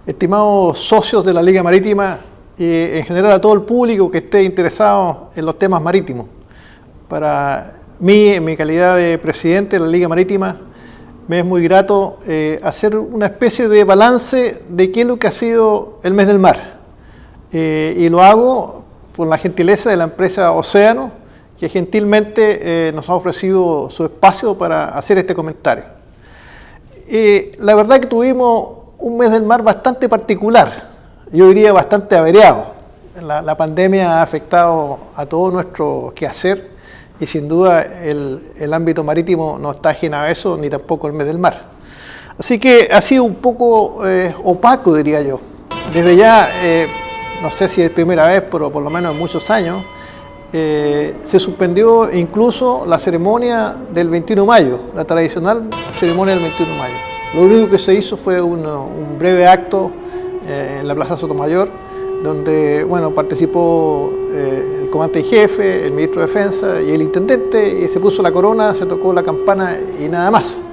estimados socios de la Liga Marítima y en general a todo el público que esté interesado en los temas marítimos. Para mí, en mi calidad de presidente de la Liga Marítima, me es muy grato hacer una especie de balance de qué es lo que ha sido el mes del mar. Y lo hago con la gentileza de la empresa Océano, que gentilmente nos ha ofrecido su espacio para hacer este comentario. La verdad que tuvimos un mes del mar bastante particular, yo diría bastante averiado. La pandemia ha afectado a todo nuestro quehacer y sin duda el ámbito marítimo no está ajeno a eso, ni tampoco el mes del mar. Así que ha sido un poco opaco, diría yo. Desde ya, no sé si es primera vez, pero por lo menos en muchos años, se suspendió incluso la ceremonia del 21 de mayo, la tradicional ceremonia del 21 de mayo. Lo único que se hizo fue un breve acto en la Plaza Sotomayor, donde bueno, participó el comandante en jefe, el ministro de Defensa y el intendente, y se puso la corona, se tocó la campana y nada más.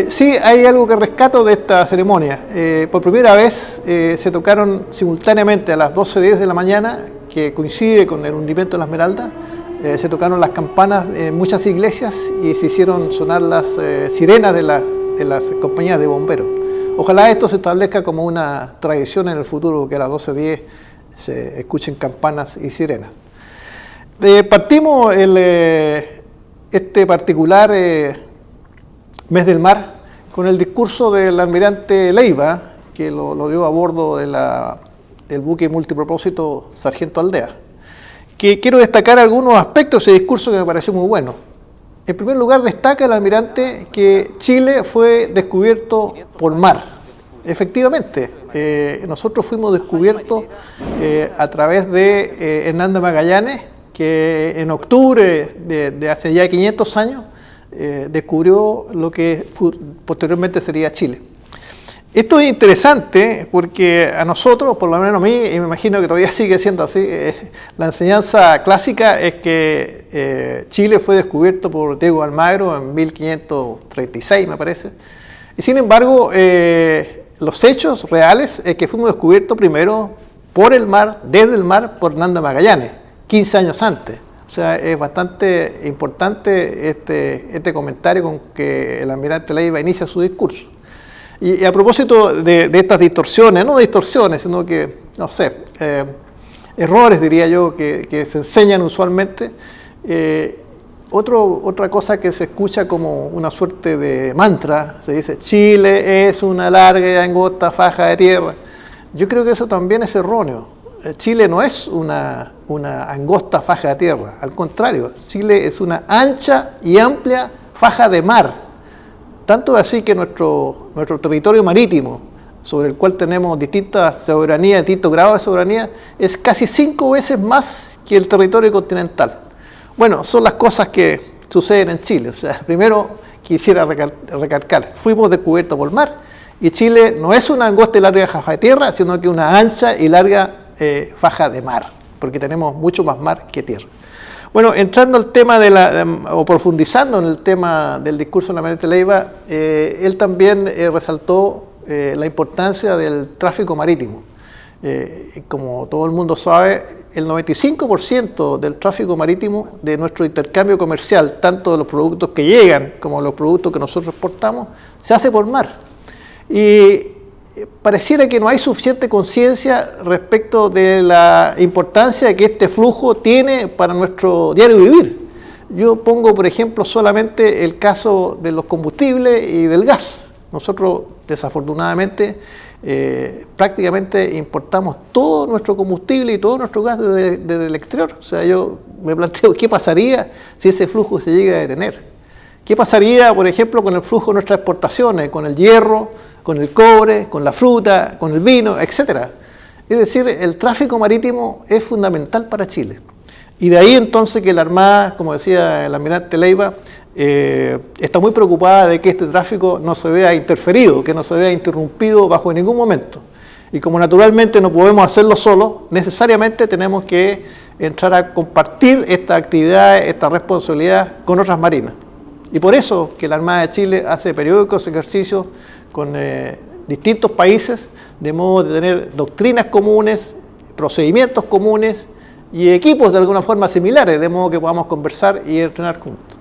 Sí, hay algo que rescato de esta ceremonia. Por primera vez se tocaron simultáneamente a las 12:10 de la mañana, que coincide con el hundimiento de la Esmeralda, se tocaron las campanas en muchas iglesias y se hicieron sonar las sirenas de las compañías de bomberos. Ojalá esto se establezca como una tradición en el futuro, que a las 12:10 se escuchen campanas y sirenas. Partimos este particular mes del mar con el discurso del almirante Leiva, que lo dio a bordo del buque multipropósito Sargento Aldea, que quiero destacar algunos aspectos de ese discurso que me pareció muy bueno. En primer lugar, destaca el almirante que Chile fue descubierto por mar. Efectivamente, nosotros fuimos descubiertos a través de Hernando Magallanes, que en octubre de hace ya 500 años descubrió lo que posteriormente sería Chile. Esto es interesante porque a nosotros, por lo menos a mí, y me imagino que todavía sigue siendo así, la enseñanza clásica es que Chile fue descubierto por Diego Almagro en 1536, me parece. Y sin embargo, los hechos reales es que fuimos descubiertos primero por el mar, desde el mar, por Hernando Magallanes, 15 años antes. O sea, es bastante importante este comentario con que el almirante Leiva inicia su discurso. Y a propósito de estas distorsiones, no distorsiones, sino que, no sé, errores, diría yo, que se enseñan usualmente, otra cosa que se escucha como una suerte de mantra, se dice, Chile es una larga y angosta faja de tierra. Yo creo que eso también es erróneo. Chile no es una angosta faja de tierra, al contrario, Chile es una ancha y amplia faja de mar. Tanto así que nuestro territorio marítimo, sobre el cual tenemos distintas soberanías, distintos grados de soberanía, es casi 5 veces más que el territorio continental. Bueno, son las cosas que suceden en Chile. O sea, primero quisiera recalcar, fuimos descubiertos por mar, y Chile no es una angosta y larga faja de tierra, sino que una ancha y larga faja de mar, porque tenemos mucho más mar que tierra. Bueno, entrando al tema o profundizando en el tema del discurso del almirante Leiva, él también resaltó la importancia del tráfico marítimo. Como todo el mundo sabe, el 95% del tráfico marítimo de nuestro intercambio comercial, tanto de los productos que llegan como de los productos que nosotros exportamos, se hace por mar. Y pareciera que no hay suficiente conciencia respecto de la importancia que este flujo tiene para nuestro diario vivir. Yo pongo, por ejemplo, solamente el caso de los combustibles y del gas. Nosotros, desafortunadamente, prácticamente importamos todo nuestro combustible y todo nuestro gas desde el exterior. O sea, yo me planteo qué pasaría si ese flujo se llega a detener. ¿Qué pasaría, por ejemplo, con el flujo de nuestras exportaciones, con el hierro, con el cobre, con la fruta, con el vino, etcétera? Es decir, el tráfico marítimo es fundamental para Chile. Y de ahí entonces que la Armada, como decía el almirante Leiva, está muy preocupada de que este tráfico no se vea interferido, que no se vea interrumpido bajo ningún momento. Y como naturalmente no podemos hacerlo solos, necesariamente tenemos que entrar a compartir esta actividad, esta responsabilidad con otras marinas. Y por eso que la Armada de Chile hace periódicos ejercicios con distintos países, de modo de tener doctrinas comunes, procedimientos comunes y equipos de alguna forma similares, de modo que podamos conversar y entrenar juntos.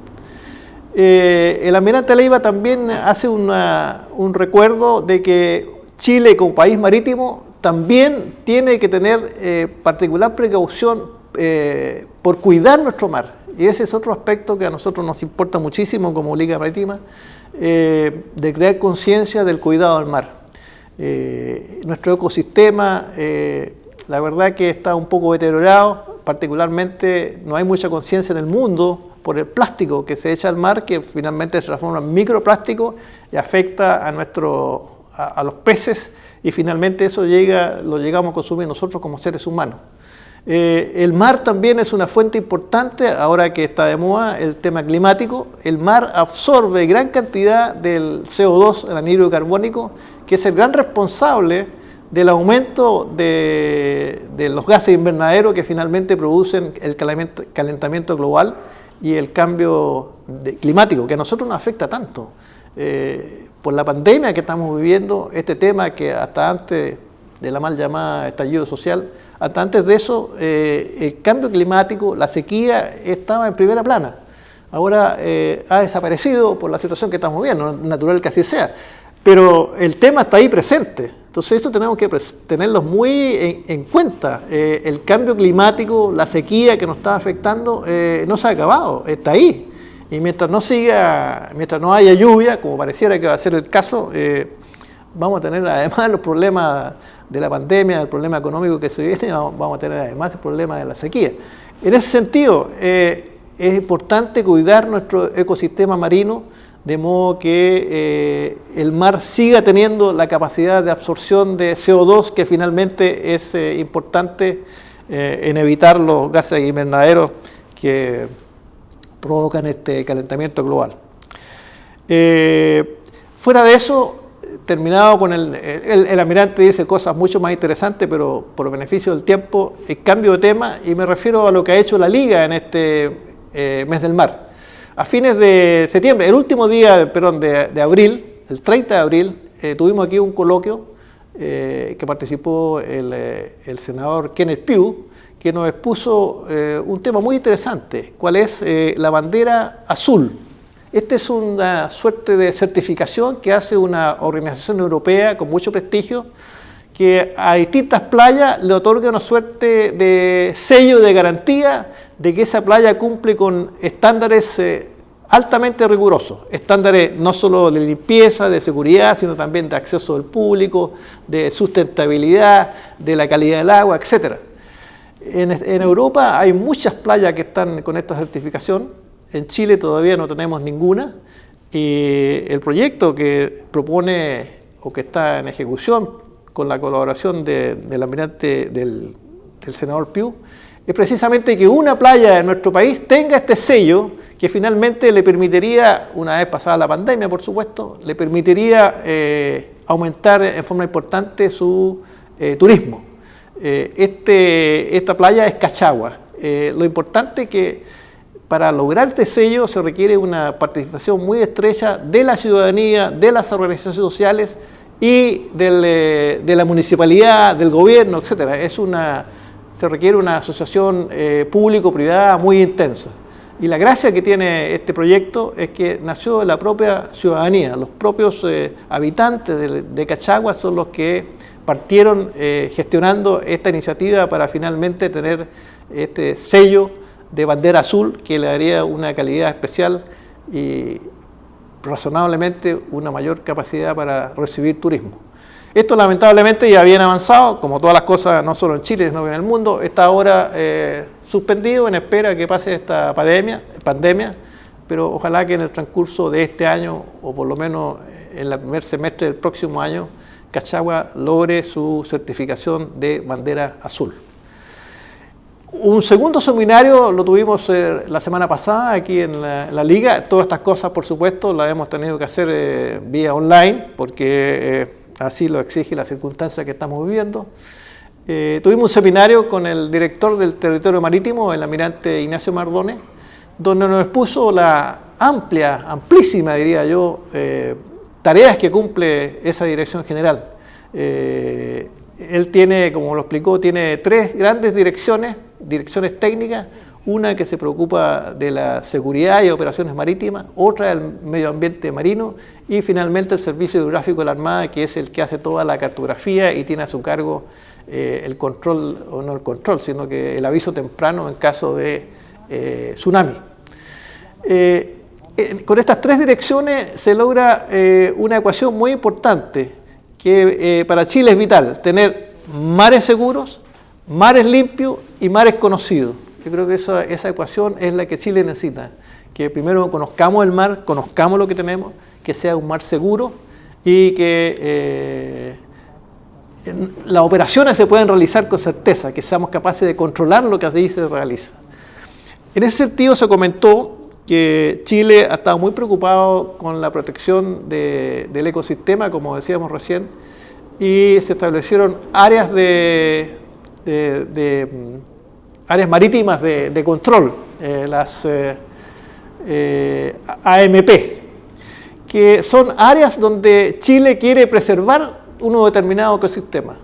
El almirante Leiva también hace un recuerdo de que Chile, como país marítimo, también tiene que tener particular precaución por cuidar nuestro mar. Y ese es otro aspecto que a nosotros nos importa muchísimo como Liga Marítima, de crear conciencia del cuidado del mar. Nuestro ecosistema, la verdad que está un poco deteriorado, particularmente no hay mucha conciencia en el mundo por el plástico que se echa al mar, que finalmente se transforma en microplástico y afecta a los peces, y finalmente eso lo llegamos a consumir nosotros como seres humanos. El mar también es una fuente importante, ahora que está de moda el tema climático. El mar absorbe gran cantidad del CO2, el anhídrido carbónico, que es el gran responsable del aumento de los gases invernaderos que finalmente producen el calentamiento global y el cambio climático, que a nosotros nos afecta tanto. Por la pandemia que estamos viviendo, este tema que hasta antes de la mal llamada estallido social, hasta antes de eso, el cambio climático, la sequía estaba en primera plana. Ahora ha desaparecido por la situación que estamos viviendo, es natural que así sea, pero el tema está ahí presente. Entonces esto tenemos que tenerlo muy en cuenta. El cambio climático, la sequía que nos está afectando, no se ha acabado, está ahí. Y mientras no haya lluvia, como pareciera que va a ser el caso, vamos a tener además los problemas de la pandemia, el problema económico que se viene, vamos a tener además el problema de la sequía. En ese sentido, es importante cuidar nuestro ecosistema marino, de modo que el mar siga teniendo la capacidad de absorción de CO2, que finalmente es importante en evitar los gases invernaderos que provocan este calentamiento global. Fuera de eso, terminado con el almirante dice cosas mucho más interesantes, pero por beneficio del tiempo, cambio de tema y me refiero a lo que ha hecho la Liga en este mes del mar. A fines de septiembre, el último día de abril, el 30 de abril, tuvimos aquí un coloquio que participó el senador Kenneth Pugh, que nos expuso un tema muy interesante, cuál es la bandera azul. Esta es una suerte de certificación que hace una organización europea con mucho prestigio, que a distintas playas le otorga una suerte de sello de garantía de que esa playa cumple con estándares altamente rigurosos, estándares no solo de limpieza, de seguridad, sino también de acceso del público, de sustentabilidad, de la calidad del agua, etc. En Europa hay muchas playas que están con esta certificación. En Chile todavía no tenemos ninguna, y el proyecto que propone o que está en ejecución con la colaboración del almirante del senador Pugh es precisamente que una playa de nuestro país tenga este sello que finalmente le permitiría, una vez pasada la pandemia por supuesto, le permitiría aumentar en forma importante su turismo. Esta playa es Cachagua. Lo importante es que para lograr este sello se requiere una participación muy estrecha de la ciudadanía, de las organizaciones sociales y de la municipalidad, del gobierno, etc. Se requiere una asociación público-privada muy intensa. Y la gracia que tiene este proyecto es que nació de la propia ciudadanía. Los propios habitantes de Cachagua son los que partieron gestionando esta iniciativa para finalmente tener este sello de bandera azul que le daría una calidad especial y razonablemente una mayor capacidad para recibir turismo. Esto lamentablemente ya bien avanzado, como todas las cosas, no solo en Chile, sino en el mundo, está ahora suspendido en espera que pase esta pandemia, pero ojalá que en el transcurso de este año, o por lo menos en el primer semestre del próximo año, Cachagua logre su certificación de bandera azul. Un segundo seminario lo tuvimos la semana pasada aquí en la Liga. Todas estas cosas, por supuesto, las hemos tenido que hacer vía online, porque así lo exige la circunstancia que estamos viviendo. Tuvimos un seminario con el director del territorio marítimo, el almirante Ignacio Mardones, donde nos expuso la amplísima, diría yo, tareas que cumple esa dirección general. Él tiene, como lo explicó, tiene 3 grandes direcciones técnicas, una que se preocupa de la seguridad y operaciones marítimas, otra del medio ambiente marino y finalmente el Servicio Hidrográfico de la Armada, que es el que hace toda la cartografía y tiene a su cargo el control, o no el control, sino que el aviso temprano en caso de tsunami. Con estas 3 direcciones se logra una ecuación muy importante que para Chile es vital: tener mares seguros, mares limpios y mares conocidos. Yo creo que esa ecuación es la que Chile necesita, que primero conozcamos el mar, conozcamos lo que tenemos, que sea un mar seguro y que las operaciones se puedan realizar con certeza, que seamos capaces de controlar lo que allí se realiza. En ese sentido se comentó que Chile ha estado muy preocupado con la protección del ecosistema, como decíamos recién, y se establecieron áreas áreas marítimas de control, las AMP, que son áreas donde Chile quiere preservar un determinado ecosistema.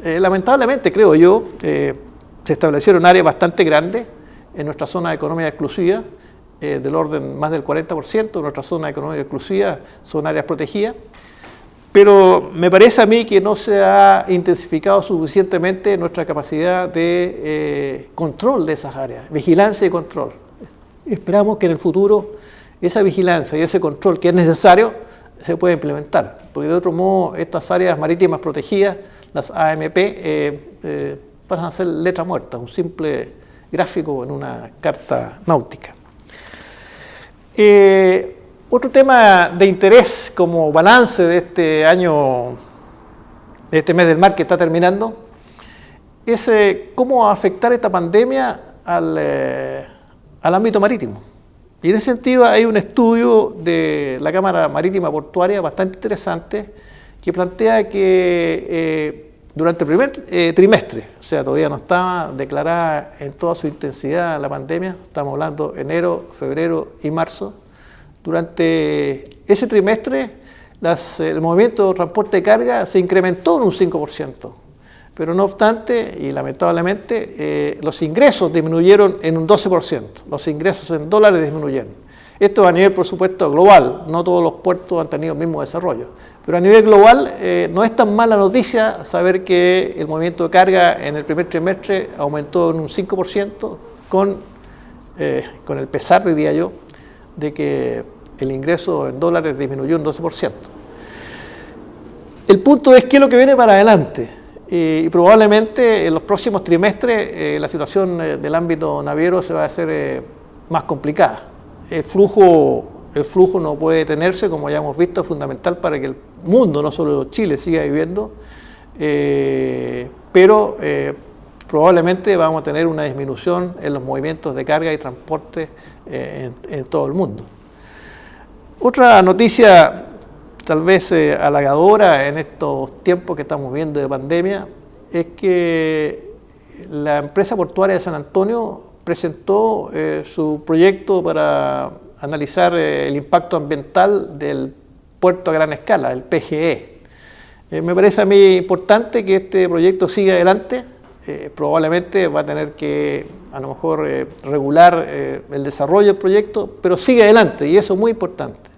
Lamentablemente, creo yo, se establecieron áreas bastante grandes en nuestra zona de economía exclusiva, del orden más del 40% de nuestra zona de economía exclusiva son áreas protegidas, pero me parece a mí que no se ha intensificado suficientemente nuestra capacidad de control de esas áreas, vigilancia y control. Esperamos que en el futuro esa vigilancia y ese control que es necesario se pueda implementar, porque de otro modo estas áreas marítimas protegidas, las AMP, pasan a ser letra muerta, un simple gráfico en una carta náutica. Otro tema de interés como balance de este año, de este mes del mar que está terminando, es cómo va a afectar esta pandemia al ámbito marítimo. Y en ese sentido hay un estudio de la Cámara Marítima Portuaria bastante interesante que plantea que durante el primer trimestre, o sea, todavía no estaba declarada en toda su intensidad la pandemia, estamos hablando de enero, febrero y marzo. Durante ese trimestre el movimiento de transporte de carga se incrementó en un 5%, pero no obstante, y lamentablemente, los ingresos disminuyeron en un 12%, los ingresos en dólares disminuyeron. Esto a nivel, por supuesto, global, no todos los puertos han tenido el mismo desarrollo, pero a nivel global no es tan mala noticia saber que el movimiento de carga en el primer trimestre aumentó en un 5%, con el pesar, diría yo, de que el ingreso en dólares disminuyó un 12%. El punto es qué es lo que viene para adelante. Y probablemente en los próximos trimestres la situación del ámbito naviero se va a hacer más complicada. El flujo no puede detenerse, como ya hemos visto, es fundamental para que el mundo, no solo Chile, siga viviendo, pero probablemente vamos a tener una disminución en los movimientos de carga y transporte en todo el mundo. Otra noticia tal vez halagadora en estos tiempos que estamos viendo de pandemia es que la empresa portuaria de San Antonio presentó su proyecto para analizar el impacto ambiental del puerto a gran escala, el PGE. Me parece a mí importante que este proyecto siga adelante. Probablemente va a tener que, a lo mejor, regular el desarrollo del proyecto, pero sigue adelante y eso es muy importante.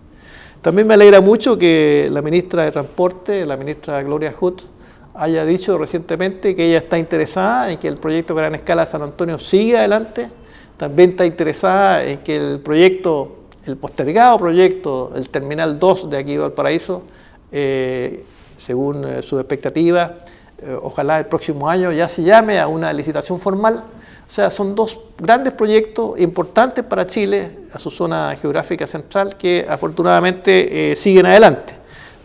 También me alegra mucho que la ministra de Transporte, la ministra Gloria Hood, haya dicho recientemente que ella está interesada en que el proyecto de gran escala de San Antonio siga adelante. También está interesada en que el proyecto, el postergado proyecto, el Terminal 2 de aquí de Valparaíso, según sus expectativas, ojalá el próximo año ya se llame a una licitación formal. O sea, son 2 grandes proyectos importantes para Chile, a su zona geográfica central, que afortunadamente siguen adelante.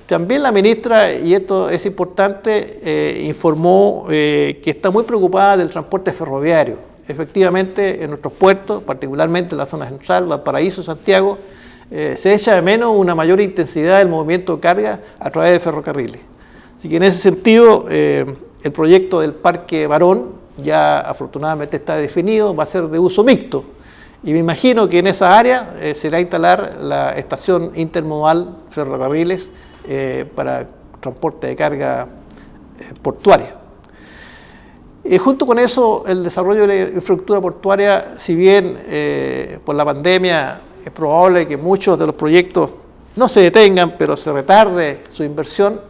También la ministra, y esto es importante, informó que está muy preocupada del transporte ferroviario. Efectivamente, en nuestros puertos, particularmente en la zona central, Valparaíso, Santiago, se echa de menos una mayor intensidad del movimiento de carga a través de ferrocarriles. Así que en ese sentido, el proyecto del Parque Barón ya afortunadamente está definido, va a ser de uso mixto. Y me imagino que en esa área será instalar la estación intermodal ferrocarriles para transporte de carga portuaria. Junto con eso, el desarrollo de la infraestructura portuaria, si bien por la pandemia es probable que muchos de los proyectos no se detengan, pero se retarde su inversión,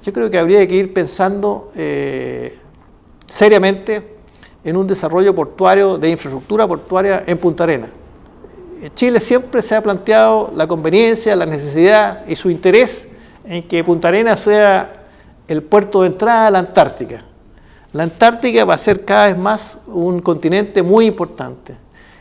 yo creo que habría que ir pensando seriamente en un desarrollo portuario, de infraestructura portuaria en Punta Arenas. Chile siempre se ha planteado la conveniencia, la necesidad y su interés en que Punta Arenas sea el puerto de entrada a la Antártica. La Antártica va a ser cada vez más un continente muy importante.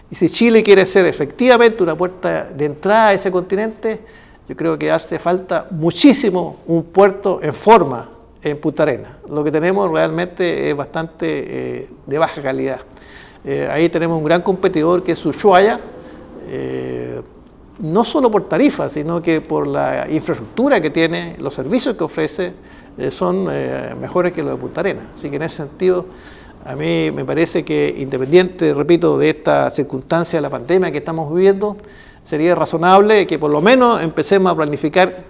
Y si Chile quiere ser efectivamente una puerta de entrada a ese continente, yo creo que hace falta muchísimo un puerto en forma en Punta Arenas. Lo que tenemos realmente es bastante de baja calidad. Ahí tenemos un gran competidor que es Ushuaia, no solo por tarifas, sino que por la infraestructura que tiene, los servicios que ofrece, son mejores que los de Punta Arenas. Así que en ese sentido, a mí me parece que independiente, repito, de esta circunstancia de la pandemia que estamos viviendo, sería razonable que por lo menos empecemos a planificar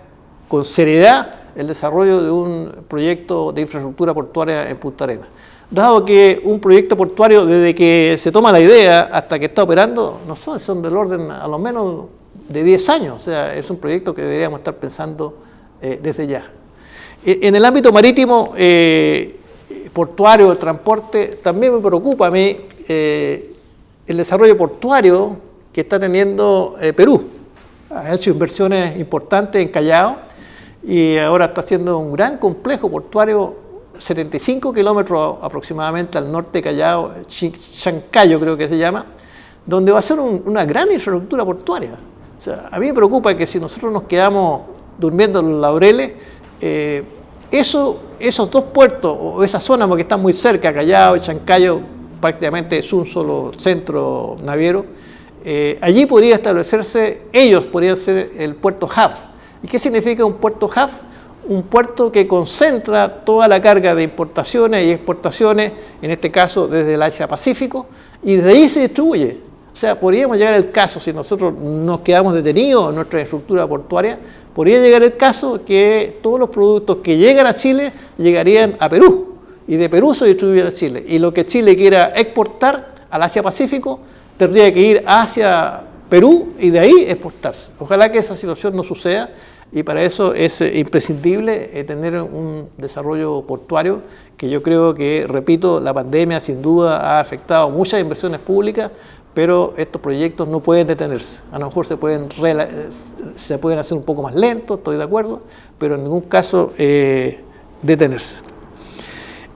con seriedad el desarrollo de un proyecto de infraestructura portuaria en Punta Arenas. Dado que un proyecto portuario, desde que se toma la idea hasta que está operando, no son del orden a lo menos de 10 años. O sea, es un proyecto que deberíamos estar pensando desde ya. En el ámbito marítimo, portuario, el transporte, también me preocupa a mí el desarrollo portuario que está teniendo Perú. Ha hecho inversiones importantes en Callao y ahora está haciendo un gran complejo portuario, 75 kilómetros aproximadamente al norte de Callao, Chancayo creo que se llama, donde va a ser una gran infraestructura portuaria. O sea, a mí me preocupa que si nosotros nos quedamos durmiendo en los laureles, esos dos puertos o esa zona, porque están muy cerca, Callao y Chancayo, prácticamente es un solo centro naviero, allí podría establecerse, ellos podrían ser el puerto hub. ¿Y qué significa un puerto hub? Un puerto que concentra toda la carga de importaciones y exportaciones, en este caso desde el Asia-Pacífico, y desde ahí se distribuye. O sea, podríamos llegar al caso, si nosotros nos quedamos detenidos en nuestra infraestructura portuaria, podría llegar el caso que todos los productos que llegan a Chile llegarían a Perú, y de Perú se distribuyen a Chile. Y lo que Chile quiera exportar al Asia-Pacífico tendría que ir hacia Perú y de ahí exportarse. Ojalá que esa situación no suceda, y para eso es imprescindible tener un desarrollo portuario que yo creo que, repito, la pandemia sin duda ha afectado muchas inversiones públicas, pero estos proyectos no pueden detenerse. A lo mejor se pueden hacer un poco más lentos, estoy de acuerdo, pero en ningún caso detenerse.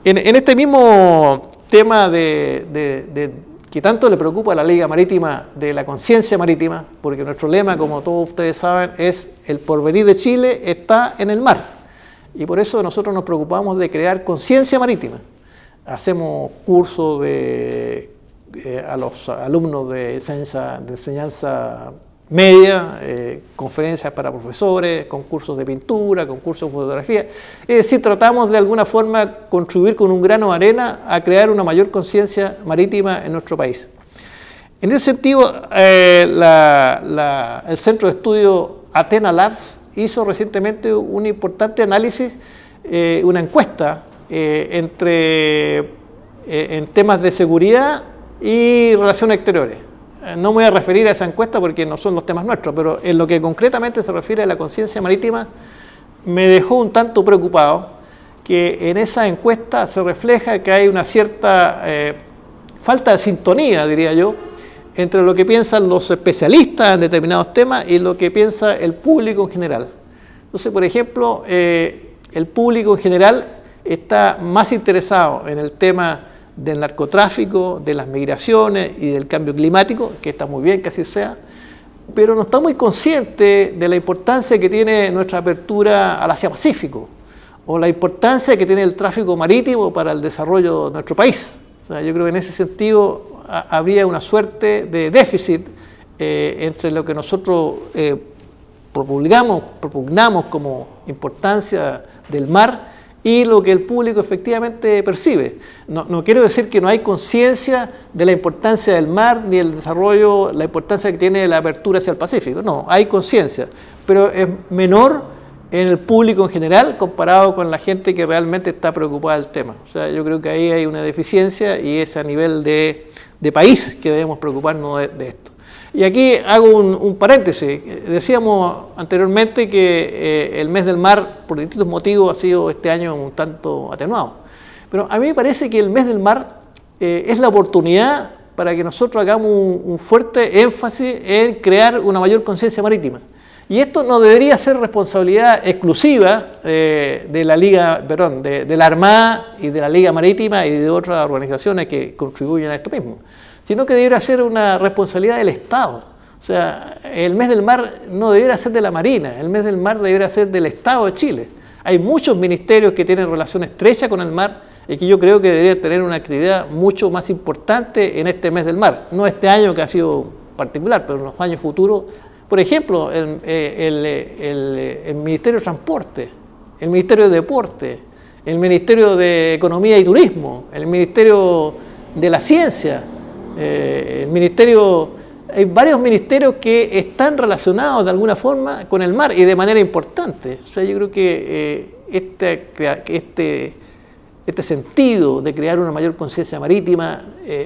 En este mismo tema que tanto le preocupa a la Liga Marítima, de la conciencia marítima, porque nuestro lema, como todos ustedes saben, es el porvenir de Chile está en el mar. Y por eso nosotros nos preocupamos de crear conciencia marítima. Hacemos cursos a los alumnos de enseñanza media, conferencias para profesores, concursos de pintura, concursos de fotografía. Es decir, tratamos de alguna forma contribuir con un grano de arena a crear una mayor conciencia marítima en nuestro país. En ese sentido, el Centro de Estudio Athena Labs hizo recientemente un importante análisis, una encuesta en temas de seguridad y relaciones exteriores. No me voy a referir a esa encuesta porque no son los temas nuestros, pero en lo que concretamente se refiere a la conciencia marítima, me dejó un tanto preocupado que en esa encuesta se refleja que hay una cierta falta de sintonía, diría yo, entre lo que piensan los especialistas en determinados temas y lo que piensa el público en general. Entonces, por ejemplo, el público en general está más interesado en el tema del narcotráfico, de las migraciones y del cambio climático, que está muy bien que así sea, pero no está muy consciente de la importancia que tiene nuestra apertura al Asia-Pacífico, o la importancia que tiene el tráfico marítimo para el desarrollo de nuestro país. O sea, yo creo que en ese sentido habría una suerte de déficit entre lo que nosotros propugnamos como importancia del mar y lo que el público efectivamente percibe. No quiero decir que no hay conciencia de la importancia del mar, ni el desarrollo, la importancia que tiene la apertura hacia el Pacífico. No, hay conciencia, pero es menor en el público en general comparado con la gente que realmente está preocupada del tema. O sea, yo creo que ahí hay una deficiencia y es a nivel de país que debemos preocuparnos de esto. Y aquí hago un paréntesis. Decíamos anteriormente que el mes del mar, por distintos motivos, ha sido este año un tanto atenuado. Pero a mí me parece que el mes del mar es la oportunidad para que nosotros hagamos un fuerte énfasis en crear una mayor conciencia marítima. Y esto no debería ser responsabilidad exclusiva de la Liga, perdón, de la Armada y de la Liga Marítima y de otras organizaciones que contribuyen a esto mismo, sino que debería ser una responsabilidad del Estado. O sea, el mes del mar no debería ser de la Marina, el mes del mar debería ser del Estado de Chile. Hay muchos ministerios que tienen relación estrecha con el mar y que yo creo que deberían tener una actividad mucho más importante en este mes del mar. No este año que ha sido particular, pero en los años futuros. Por ejemplo, el Ministerio de Transporte, el Ministerio de Deporte, el Ministerio de Economía y Turismo, el Ministerio de la Ciencia, hay varios ministerios que están relacionados de alguna forma con el mar y de manera importante. O sea, yo creo que este sentido de crear una mayor conciencia marítima,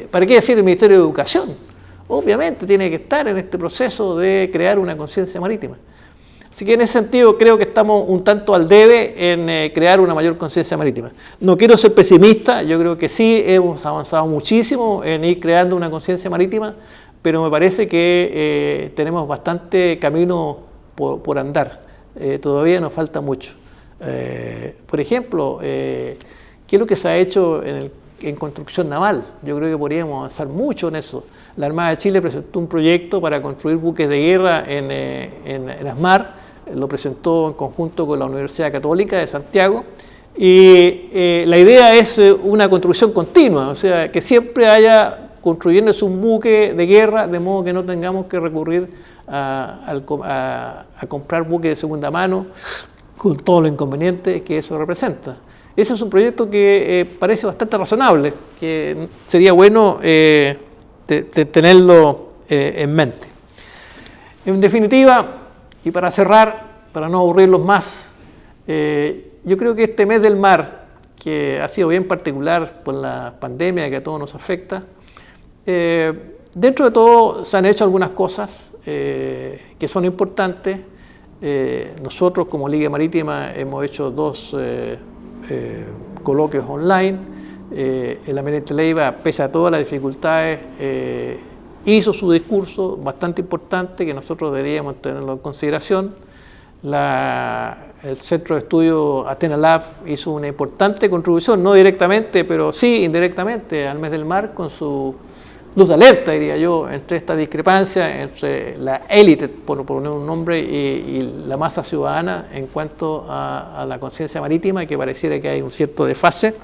¿para qué decir el Ministerio de Educación? Obviamente tiene que estar en este proceso de crear una conciencia marítima. Así que en ese sentido creo que estamos un tanto al debe en crear una mayor conciencia marítima. No quiero ser pesimista, yo creo que sí hemos avanzado muchísimo en ir creando una conciencia marítima, pero me parece que tenemos bastante camino por andar. Todavía nos falta mucho. Por ejemplo, ¿qué es lo que se ha hecho en construcción naval? Yo creo que podríamos avanzar mucho en eso. La Armada de Chile presentó un proyecto para construir buques de guerra en Asmar, lo presentó en conjunto con la Universidad Católica de Santiago, y la idea es una construcción continua, o sea, que siempre haya construyéndose un buque de guerra, de modo que no tengamos que recurrir a comprar buques de segunda mano, con todo lo inconveniente que eso representa. Ese es un proyecto que parece bastante razonable, que sería bueno de tenerlo en mente. En definitiva, y para cerrar, para no aburrirlos más, yo creo que este mes del mar, que ha sido bien particular por la pandemia que a todos nos afecta, dentro de todo se han hecho algunas cosas que son importantes. Nosotros como Liga Marítima hemos hecho 2 coloquios online. El almirante Leiva, pese a todas las dificultades, hizo su discurso bastante importante que nosotros deberíamos tenerlo en consideración. El Centro de Estudio Athena Lab hizo una importante contribución, no directamente, pero sí indirectamente al mes del mar, con su luz de alerta, diría yo, entre esta discrepancia entre la élite, por poner un nombre, y la masa ciudadana en cuanto a la conciencia marítima, que pareciera que hay un cierto desfase.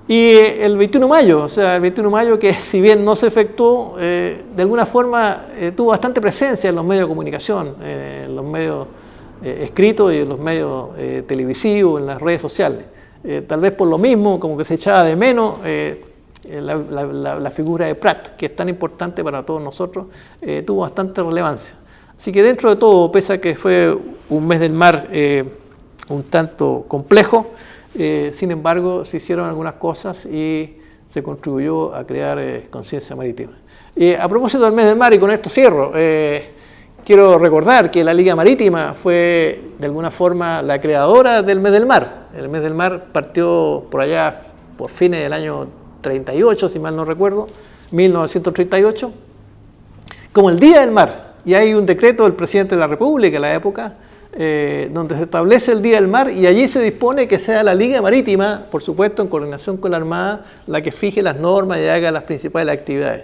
Y el 21 de mayo, o sea, el 21 de mayo que si bien no se efectuó, de alguna forma tuvo bastante presencia en los medios de comunicación, en los medios escritos y en los medios televisivos, en las redes sociales. Tal vez por lo mismo, como que se echaba de menos la figura de Prat, que es tan importante para todos nosotros, tuvo bastante relevancia. Así que dentro de todo, pese a que fue un mes del mar un tanto complejo, sin embargo, se hicieron algunas cosas y se contribuyó a crear conciencia marítima. A propósito del mes del mar, y con esto cierro, quiero recordar que la Liga Marítima fue de alguna forma la creadora del mes del mar. El mes del mar partió por allá por fines del año 38, si mal no recuerdo, 1938, como el Día del Mar. Y hay un decreto del presidente de la República en la época, donde se establece el Día del Mar, y allí se dispone que sea la Liga Marítima, por supuesto en coordinación con la Armada, la que fije las normas y haga las principales actividades.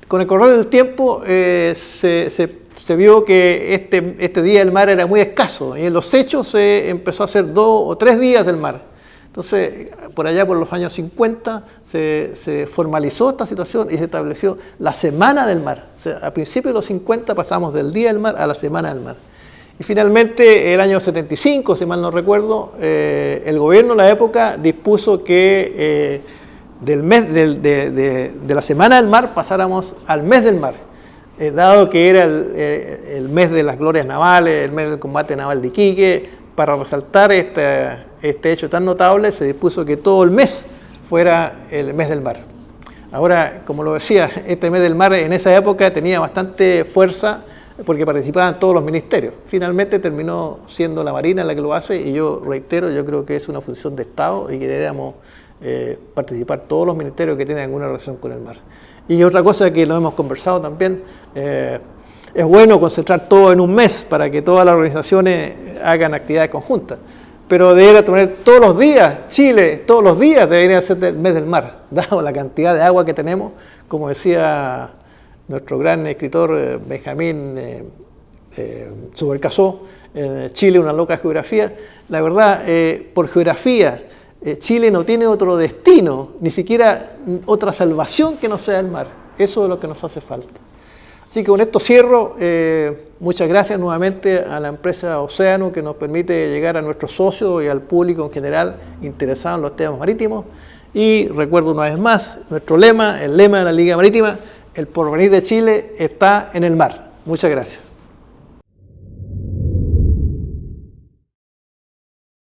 Con el correr del tiempo se vio que este Día del Mar era muy escaso, y en los hechos se empezó a hacer 2 o 3 días del mar. Entonces, por allá por los años 50 se formalizó esta situación y se estableció la Semana del Mar. O sea, a principios de los 50 pasamos del Día del Mar a la Semana del Mar. Y finalmente, el año 75, si mal no recuerdo, el gobierno de la época dispuso que de la Semana del Mar pasáramos al mes del mar. dado que era el mes de las glorias navales, el mes del combate naval de Iquique, para resaltar este hecho tan notable, se dispuso que todo el mes fuera el mes del mar. Ahora, como lo decía, este mes del mar en esa época tenía bastante fuerza porque participaban todos los ministerios. Finalmente terminó siendo la Marina la que lo hace y yo reitero, yo creo que es una función de Estado y que deberíamos participar todos los ministerios que tienen alguna relación con el mar. Y otra cosa que lo hemos conversado también, es bueno concentrar todo en un mes para que todas las organizaciones hagan actividades conjuntas. Pero debería tener todos los días, Chile, todos los días debería ser el mes del mar, dado la cantidad de agua que tenemos, como decía nuestro gran escritor Benjamín Subercaseaux, Chile una loca geografía. La verdad, por geografía, Chile no tiene otro destino, ni siquiera otra salvación que no sea el mar. Eso es lo que nos hace falta. Así que con esto cierro. Muchas gracias nuevamente a la empresa Océano que nos permite llegar a nuestros socios y al público en general interesado en los temas marítimos. Y recuerdo una vez más nuestro lema, el lema de la Liga Marítima: el porvenir de Chile está en el mar. Muchas gracias.